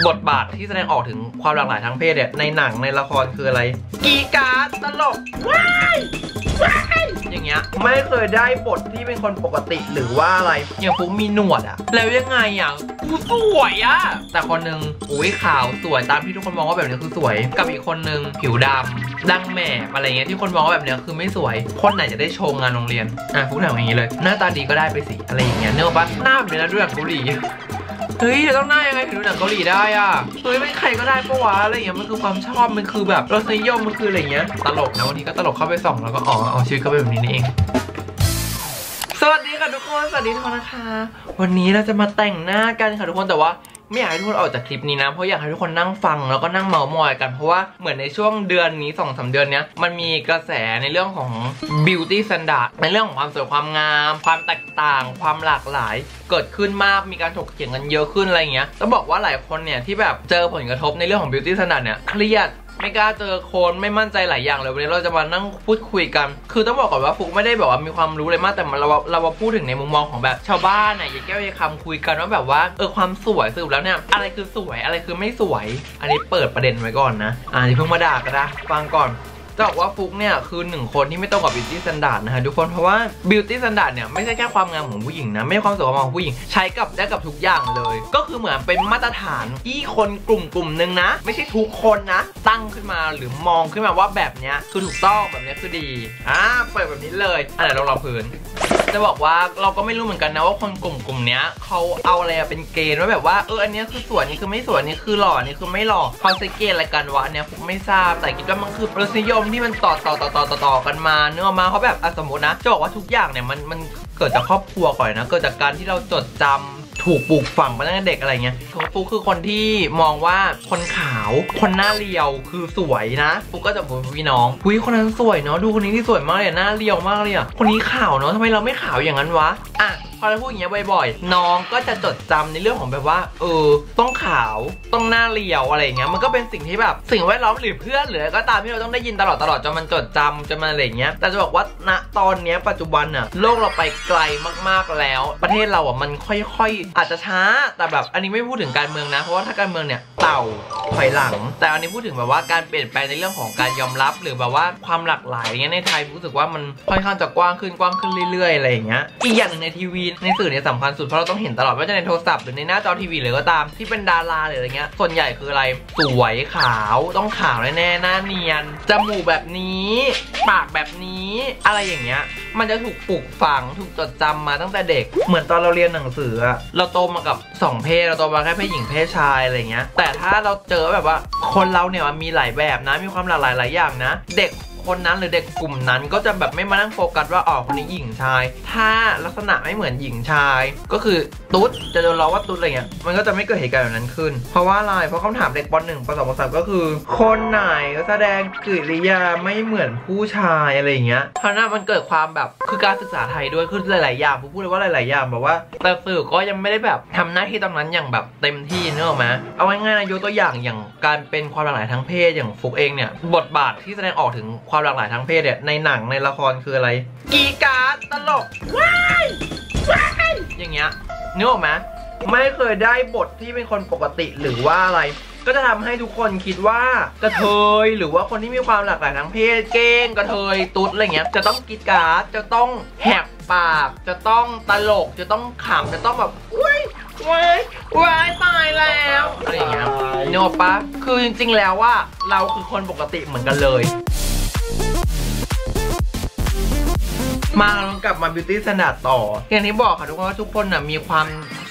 บทบาทที่แสดงออกถึงความหลากหลายทางเพศเนี่ยในหนังในละครคืออะไรกีการ์ดตลกว้ายอย่างเงี้ยไม่เคยได้บทที่เป็นคนปกติหรือว่าอะไรอย่างฟุ๊กมีหนวดอะแล้วยังไงอะกูสวยอะแต่คนนึงอุ้ยขาวสวยตามที่ทุกคนมองว่าแบบนี้คือสวยกับอีกคนนึงผิวดำดังแหม่อะไรเงี้ยที่คนมองว่าแบบนี้คือไม่สวยคนไหนจะได้โชว์งานโรงเรียนฟุ๊กถามอย่างนี้เลยหน้าตาดีก็ได้ไปสิอะไรอย่างเงี้ยเนื้อปะหน้าแบบนี้นะดูแบบเกาหลีเฮ้ยเราต้องหน้ายังไงถึงดูหนังเกาหลีได้อ่ะเฮ้ยไม่ใครก็ได้ปะวะอะไรอย่างเงี้ยมันคือความชอบมันคือแบบรสนิยมมันคืออะไรเงี้ยตลกนะวันนี้ก็ตลกเข้าไปส่องแล้วก็เอาชีวิตเข้าไปแบบนี้นี่เองสวัสดีค่ะทุกคนสวัสดีทุกคนนะคะวันนี้เราจะมาแต่งหน้ากันค่ะทุกคนแต่ว่าไม่อยากให้ทุกคนออกจากคลิปนี้นะเพราะอยากให้ทุกคนนั่งฟังแล้วก็นั่งเมาท์มอยกันเพราะว่าเหมือนในช่วงเดือนนี้ 2-3 เดือนเนี้ยมันมีกระแสในเรื่องของ beauty standard ในเรื่องของความสวยความงามความแตกต่างความหลากหลายเกิดขึ้นมากมีการถกเถียงกันเยอะขึ้นอะไรเงี้ยต้องบอกว่าหลายคนเนี่ยที่แบบเจอผลกระทบในเรื่องของ beauty standard เนี่ยเครียดไม่กล้าเจอคนไม่มั่นใจหลายอย่างเลยวันนี้เราจะมานั่งพูดคุยกันคือต้องบอกก่อนว่าฟุกไม่ได้แบบว่ามีความรู้เลยมากแต่เรามาพูดถึงในมุมมองของแบบชาวบ้านน่ะอย่าแก้วยาคำคุยกันว่าแบบว่าความสวยสรุปแล้วเนี่ยอะไรคือสวยอะไรคือไม่สวยอันนี้เปิดประเด็นไว้ก่อนนะที่เพิ่งมาด่ากันนะฟังก่อนจะบอกว่าฟุกเนี่ยคือ1คนที่ไม่ตรงกับ beauty standard นะฮะทุกคนเพราะว่า beauty standard เนี่ยไม่ใช่แค่ความงามของผู้หญิงนะไม่ใช่ความสวยของผู้หญิงใช้ได้กับทุกอย่างเลยก็คือเหมือนเป็นมาตรฐานที่คนกลุ่มนึงนะไม่ใช่ทุกคนนะตั้งขึ้นมาหรือมองขึ้นมาว่าแบบเนี้ยคือถูกต้องแบบนี้คือดีเปิดแบบนี้เลยไหนลองพื้นจะบอกว่าเราก็ไม่รู้เหมือนกันนะว่าคนกลุ่มเนี้ยเขาเอาอะไรเป็นเกณฑ์ว่าแบบว่าอันนี้คือสวยนี่คือไม่สวยนี่คือหล่อนี่คือไม่หล่อเขาใช้เกณฑ์อะไรกันวะเนี่ยผมไม่ทราบแต่คิดว่ามันคือรสนิยมที่มันต่อกันมาเนื้อมาเขาแบบสมมตินะจะบอกว่าทุกอย่างเนี่ยมันเกิดจากครอบครัวก่อนนะเกิดจากการที่เราจดจำถูกปลูกฝังมาตั้งแต่เด็กอะไรเงี้ยฟุกคือคนที่มองว่าคนขาวคนหน้าเรียวคือสวยนะฟุกก็จะบอกพี่น้องคนนั้นสวยเนาะดูคนนี้ที่สวยมากเลยหน้าเรียวมากเลยอ่ะคนนี้ขาวเนาะทำไมเราไม่ขาวอย่างนั้นวะพอเราพูดอย่างเงี้ยบ่อยๆน้องก็จะจดจำในเรื่องของแบบว่าต้องขาวต้องหน้าเรียวอะไรเงี้ยมันก็เป็นสิ่งที่แบบสิ่งแวดล้อมหรือเพื่อนหรืออะไรก็ตามที่เราต้องได้ยินตลอดจนมันจดจำจนมันอะไรเงี้ยแต่จะบอกว่าณตอนเนี้ยปัจจุบันโลกเราไปไกลมากๆแล้วประเทศเรามันค่อยๆอาจจะช้าแต่แบบอันนี้ไม่พูดถึงการเมืองนะเพราะว่าถ้าการเมืองเนี่ยเต่าถอยหลังแต่อันนี้พูดถึงแบบว่าการเปลี่ยนแปลงในเรื่องของการยอมรับหรือแบบว่าความหลากหลายเงี้ยในไทยรู้สึกว่ามันค่อนข้างจะกว้างขึ้นเรื่อยๆอะไรอย่างเงี้ยอีกอย่างนึงในทีวีในสื่อเนี่ยสำคัญสุดเพราะเราต้องเห็นตลอดว่าจะในโทรศัพท์หรือในหน้าจอทีวีหรือก็ตามที่เป็นดาราหรืออะไรเงี้ยส่วนใหญ่คืออะไรสวยขาวต้องขาวแน่ๆหน้าเนียนจมูกแบบนี้ปากแบบนี้อะไรอย่างเงี้ยมันจะถูกปลูกฝังถูกจดจำมาตั้งแต่เด็กเหมือนตอนเราเรียนหนังสือเราโตมากับ2เพศเราโตมาแค่เพศหญิงเพศชายอะไรเงี้ยแต่ถ้าเราเจอแบบว่าคนเราเนี่ยมันมีหลายแบบนะมีความหลากหลายหลายอย่างนะเด็กคนนั้นหรือเด็กกลุ่มนั้นก็จะแบบไม่มานั่งโฟกัสว่าคนนี้หญิงชายถ้าลักษณะไม่เหมือนหญิงชายก็คือตุ๊ดจะโดนล้อว่าตุ๊ดอะไรเงี้ยมันก็จะไม่เกิดเหตุการณ์แบบนั้นขึ้นเพราะว่าอะไรเพราะคำถามเด็กป .1 ป .2 ป .3 ก็คือคนไหนแสดงกิริยาไม่เหมือนผู้ชายอะไรเงี้ยเพราะนั้นมันเกิดความแบบคือการศึกษาไทยด้วยคือหลายๆอย่างผมพูดเลยว่าหลายๆอย่างแบบว่าแต่สื่อก็ยังไม่ได้แบบทำหน้าที่ตรงนั้นอย่างแบบเต็มที่เนอะไหมเอาง่ายๆยกตัวอย่างการเป็นความหลากหลายทางเพศอย่างฟุกเองเนี่ยบทบาทที่แสดงออกถึงความหลากหลายทางเพศเนี่ยในหนังในละครคืออะไรกีการ์ดตลกว้ายอย่างเงี้ยนึกออกไหมไม่เคยได้บทที่เป็นคนปกติหรือว่าอะไรก็จะทำให้ทุกคนคิดว่ากระเทยหรือว่าคนที่มีความหลากหลายทางเพศเก้งกระเทยตุ๊ดอะไรเงี้ยจะต้องกีการ์ดจะต้องแหกปากจะต้องตลกจะต้องขำจะต้องแบบว้ายตายแล้วอะไรอย่างเงี้ยนึกออกปะคือจริงๆแล้วว่าเราคือคนปกติเหมือนกันเลยมาเรากลับมา beauty standard ต่ออย่างที่บอกค่ะทุกคนว่าทุกคนมีความ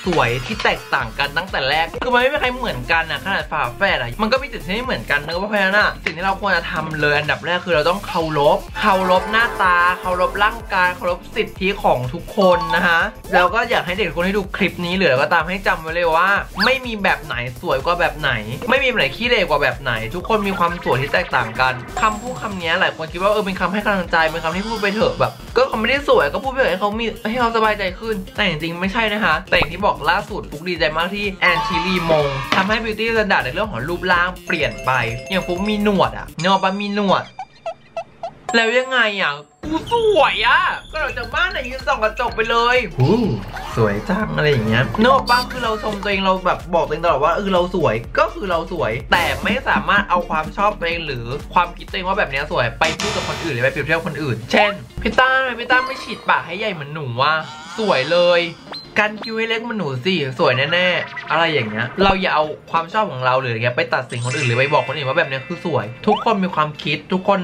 สวยที่แตกต่างกันตั้งแต่แรกคือมันไม่มีใครเหมือนกันขนาดฝาแฝดมันก็มีจุดที่ไม่เหมือนกันนะเพราะฉะนั้นสิ่งที่เราควรจะทำเลยอันดับแรกคือเราต้องเคารพหน้าตาเคารพร่างกายเคารพสิทธิของทุกคนนะคะแล้วก็อยากให้เด็กคนที่ดูคลิปนี้หรือก็ตามให้จำไว้เลยว่าไม่มีแบบไหนสวยกว่าแบบไหนไม่มีแบบไหนขี้เหร่กว่าแบบไหนทุกคนมีความสวยที่แตกต่างกันคำพูดคำนี้หลายคนคิดว่าเป็นคำให้กำลังใจเป็นคำที่พูดไปเถอะแบบก็เขาไม่ได้สวยก็พูดไปเถอะให้เขาสบายใจขึ้นแต่จริงๆไม่ใช่นะคะแต่อย่างที่บอกล่าสุดฟุกดีใจมากที่แอนชิลีมงทำให้ beauty standard ในเรื่องของรูปร่างเปลี่ยนไปอย่างฟุกมีหนวดเนาะปะมีหนวดแล้วยังไง กูสวยอะก็เราจากบ้านไหนยืนส่องกระจกไปเลยสวยจังอะไรอย่างเงี้ยเนอะป้าคือเราชมตัวเองเราแบบบอกตัวเองตลอดว่าเราสวยก็คือเราสวยแต่ไม่สามารถเอาความชอบตัวเองหรือความคิดตัวเองว่าแบบนี้สวยไปพูดกับคนอื่นหรือไปเปรียบเทียบคนอื่นเช่นพี่ต้าไม่ฉีดปากให้ใหญ่เหมือนหนูว่าสวยเลยการคิ้วให้เล็กมันหนูสิสวยแน่ๆอะไรอย่างเงี้ยเราอย่าเอาความชอบของเราหรืออย่างเงี้ยไปตัดสินคนอื่นหรือไปบอกคนอื่นว่าแบบนี้คือสวยทุกคนมีความคิดทุกคน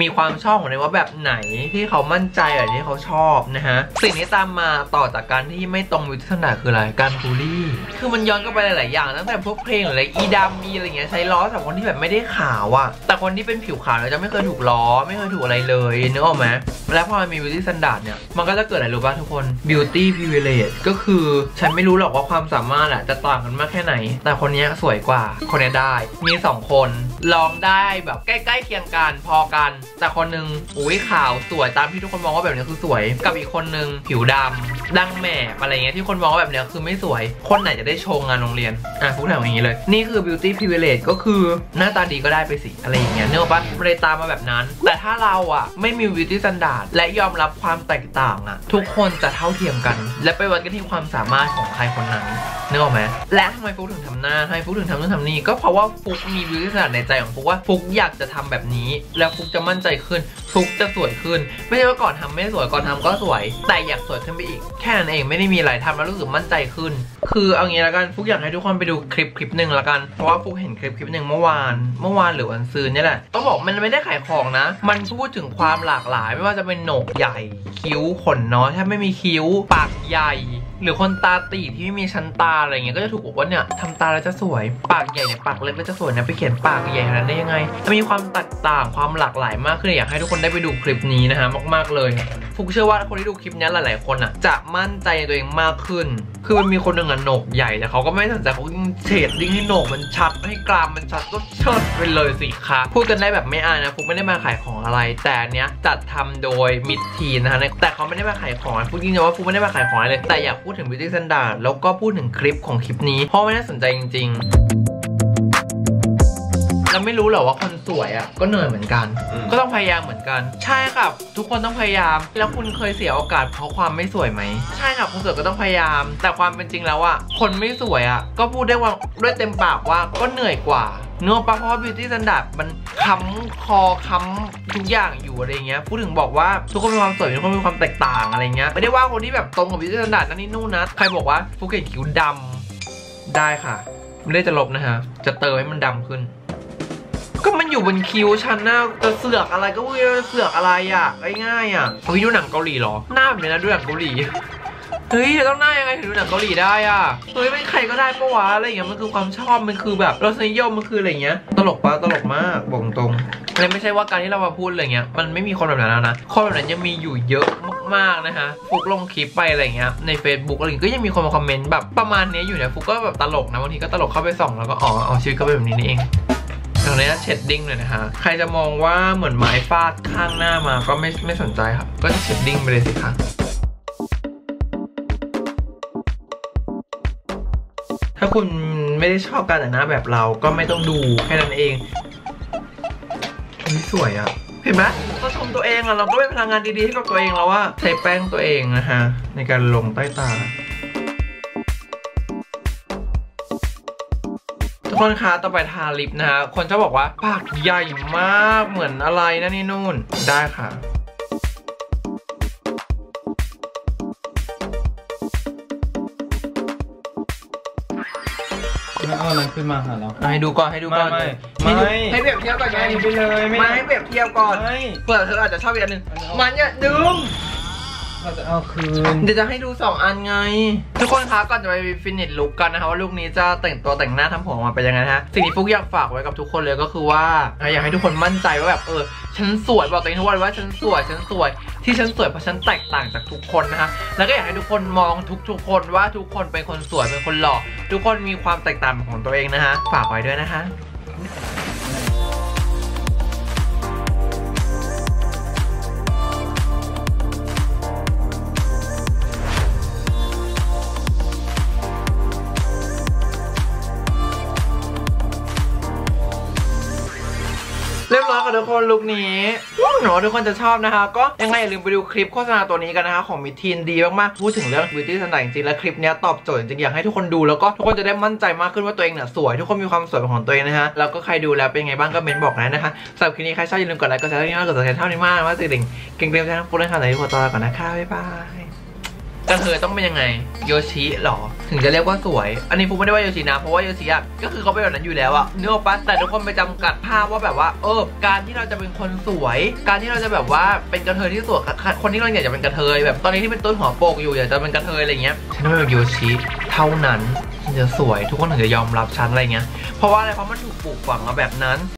มีความชอบของตัวเองว่าแบบไหนที่เขามั่นใจอะไรที่เขาชอบนะฮะสิ่งที่ตามมาต่อจากการที่ไม่ตรงวิธีศาสตร์คืออะไรการบูลลี่คือมันย้อนกลับไปหลายๆอย่างตั้งแต่พวกเพลงหรืออะไรอีดำมีอะไรเงี้ยใช้ล้อจากคนที่แบบไม่ได้ขาวอะแต่คนที่เป็นผิวขาวเราจะไม่เคยถูกล้อไม่เคยถูกอะไรเลยนึกออกไหมแล้วพอมันมีวิธีศาสตร์เนี่ยมันก็จะเกิดอะไรรู้ป่ะทุกคน beauty privilege ก็คือฉันไม่รู้หรอกว่าความสามารถอะจะต่างกันมากแค่ไหนแต่คนนี้สวยกว่าคนนี้ได้มี2คนลองได้แบบใกล้ๆเคียงกันพอกันแต่คนนึงอุ้ยขาวสวยตามที่ทุกคนมองว่าแบบนี้คือสวยกับอีกคนนึงผิวดำดังแหม่อะไรเงี้ยที่คนมองว่าแบบนี้คือไม่สวยคนไหนจะได้โชว์งานโรงเรียนพูดอย่างนี้เลยนี่คือ beauty privilege ก็คือหน้าตาดีก็ได้ไปสิอะไรอย่างเงี้ยเนื้อปะมันเลยตามมาแบบนั้นแต่ถ้าเราอะไม่มี beauty standard และยอมรับความแตกต่างอะทุกคนจะเท่าเทียมกันและไปวัดกันที่ความสามารถของใครคนนั้นนึกออกไหมและทำไมฟุกถึงทำหน้าทำไมฟุกถึงทำนู่นทำนี่ก็เพราะว่าฟุกมี beauty standard ในใจของฟุกว่าฟุกอยากจะทำแบบนี้แล้วฟุกจะมั่นใจขึ้นฟุกจะสวยขึ้นไม่ใช่ว่าก่อนทำไม่สวยก่อนทำก็สวยแต่อยากสวยขึ้นไปอีกแค่นั้นเองไม่ได้มีอะไรทำแล้วรู้สึกมั่นใจขึ้นคือเอางี้ละกันฟุกอยากให้ทุกคนไปดูคลิปหนึ่งละกันเพราะว่าฟุกเห็นคลิปหนึ่งเมื่อวานหรือวันซืนนี่แหละต้องบอกมันไม่ได้ขายของนะมันพูดถึงความหลากหลายไม่ว่าจะเป็นโหนกใหญ่คิ้วขนน้อยถ้าไม่มีคิ้วปากใหญ่หรือคนตาตีที่ไม่มีชั้นตาอะไรเงี้ยก็จะถูกบอกว่าเนี่ยทำตาแล้วจะสวยปากใหญ่เนี่ยปากเล็กแล้วจะสวยนะไปเขียนปากใหญ่ขนาดนั้นได้ยังไงมีความแตกต่างความหลากหลายมากขึ้นอยากให้ทุกคนได้ไปดูคลิปนี้นะฮะมากๆเลยฟุกเชื่อว่าคนที่ดูคลิปนี้หลายๆคนอ่ะจะมั่นใจในตัวเองมากขึ้นคือมันมีคนหนึ่งอ่ะโหนกใหญ่แต่เขาก็ไม่สนใจเขาเฉดดิ้งให้โหนกมันชัดให้กรามมันชัดก็เชิดไปเลยสิคะพูดกันได้แบบไม่อายนะฟุกไม่ได้มาขายของอะไรแต่อันเนี้ยจัดทำโดยมิดทีนนะคะแต่เขาไม่ได้มาขายของฟุกจริงๆว่าฟุกไม่ได้มาขายของอะไรเลยแต่อยากพูดถึง beauty standard แล้วก็พูดถึงคลิปของคลิปนี้เพราะไม่น่าสนใจจริงๆเราไม่รู้หรอว่าคนสวยอ่ะก็เหนื่อยเหมือนกันก็ต้องพยายามเหมือนกันใช่ครับทุกคนต้องพยายามแล้วคุณเคยเสียโอกาสเพราะความไม่สวยไหมใช่ครับคนสวยก็ต้องพยายามแต่ความเป็นจริงแล้วอ่ะคนไม่สวยอ่ะก็พูดได้ว่าด้วยเต็มปากว่าก็เหนื่อยกว่าเนื้อปะเพราะว่า beauty standard มันค้ำคอค้ำทุกอย่างอยู่อะไรเงี้ยพูดถึงบอกว่าทุกคนมีความสวยทุกคนมีความแตกต่างอะไรเงี้ยไม่ได้ว่าคนที่แบบตรงกับ beauty standard นั่นนี่นู่นนะใครบอกว่าฟุกเห็นคิ้วดำได้ค่ะไม่ได้จะลบนะฮะจะเติมให้มันดำขึ้นก็มันอยู่บนคิ้วฉันนะจะเสือกอะไรก็เสือกอะไรอ่ะง่ายๆอ่ะเฮ้ยดูหนังเกาหลีหรอหน้าแบบนี้นะดูหนังเกาหลีเฮ้ยจะต้องหน้ายังไงถึงดูหนังเกาหลีได้อ่ะเฮ้ยไม่ใครก็ได้ปะวะอะไรอย่างเงี้ยมันคือความชอบมันคือแบบรสนิยมมันคืออะไรเงี้ยตลกปะตลกมากบอกตรงเลยไม่ใช่ว่าการที่เรามาพูดอะไรเงี้ยมันไม่มีคนแบบนั้นแล้วนะคนแบบนั้นยังมีอยู่เยอะมากๆนะคะฟุกลงคลิปไปอะไรเงี้ยใน Facebook อะไรก็ยังมีคนมาคอมเมนต์แบบประมาณนี้อยู่เนี่ยฟุกก็แบบตลกนะบางทีก็ตลกเข้าไปส่องแล้วก็เอาชีวิตก็เป็นแบบนี้นี่เองตรงนี้เชดดิ้งเลยนะคะใครจะมองว่าเหมือนไม้ฟาดข้างหน้ามาก็ไม่สนใจครับก็จะเชดดิ้งไปเลยสิคะถ้าคุณไม่ได้ชอบการแต่งหน้าแบบเราก็ไม่ต้องดูแค่นั้นเองนี่สวยอะเห็นไหมเราชมตัวเองอะเราก็เป็นพลังงานดีๆให้กับตัวเองแล้วว่าใช้แป้งตัวเองนะคะในการลงใต้ตาทุกคนคะต่อไปทาลิปนะฮะคนจะบอกว่าปากใหญ่มากเหมือนอะไรนะนี่นู่นได้ค่ะไม่เอาอะไรขึ้นมาหาเราให้ดูก่อนให้เปรียบเทียบก่อนไงไปเลยไม่ให้เปรียบเทียบก่อนเผื่อเธออาจจะชอบอีกอันหนึ่งมันเนี่ยดึงเราจะเอาคืนเดี๋ยวจะให้ดู2อันไงทุกคนคะก่อนจะไปฟินิชลุคกันนะคะว่าลุคนี้จะแต่งตัวแต่งหน้าทำผมออกมาเป็นยังไงฮะสิ่งที่ฟุกอยากฝากไว้กับทุกคนเลยก็คือว่าอยากให้ทุกคนมั่นใจว่าแบบฉันสวยบอกตัวเองทุกวันว่าฉันสวยที่ฉันสวยเพราะฉันแตกต่างจากทุกคนนะคะแล้วก็อยากให้ทุกคนมองทุกคนว่าทุกคนเป็นคนสวยเป็นคนหล่อทุกคนมีความแตกต่างของตัวเองนะคะฝากไว้ด้วยนะคะ เรียบร้อยค่ะทุกคนลุคนี้หนูว่าทุกคนจะชอบนะคะก็ยังไงอย่าลืมไปดูคลิปโฆษณาตัวนี้กันนะคะของมิทีนดีมากๆพูดถึงเรื่อง beauty standard จริงๆและคลิปนี้ตอบโจทย์จริงๆอยากให้ทุกคนดูแล้วก็ทุกคนจะได้มั่นใจมากขึ้นว่าตัวเองเนี่ยสวยทุกคนมีความสวยเป็นของตัวเองนะฮะแล้วก็ใครดูแล้วเป็นไงบ้างก็เมนบอกนะนะคะสำหรับคลิปนี้ใครชอบอย่าลืมกดไลค์กดแชร์ที่นี่มากกดติดตามเท่านี้มากว่าสิ่งเก่งๆทั้งหมดเลยค่ะในที่พอตัวก่อนนะคะบ๊ายบายกระเทยต้องเป็นยังไงโยชิหรอถึงจะเรียกว่าสวยอันนี้ผมไม่ได้ว่าโยชินะเพราะว่าโยชิอ่ะก็คือเขาเป็นแบบนั้นอยู่แล้วอ่ะนึกออกปะแต่ทุกคนไปจำกัดภาพว่าแบบว่าการที่เราจะเป็นคนสวยการที่เราจะแบบว่าเป็นกระเทยที่สวยคนที่เราอยากจะเป็นกระเทยแบบตอนนี้ที่เป็นต้นหัวโปกอยู่อยากจะเป็นกระเทยอะไรเงี้ยฉันต้องเป็นแบบโยชิเท่านั้นฉันจะสวยทุกคนถึงจะยอมรับฉันอะไรเงี้ยเพราะว่าอะไรเพราะมันถูกปลูกฝังมาแบบนั้น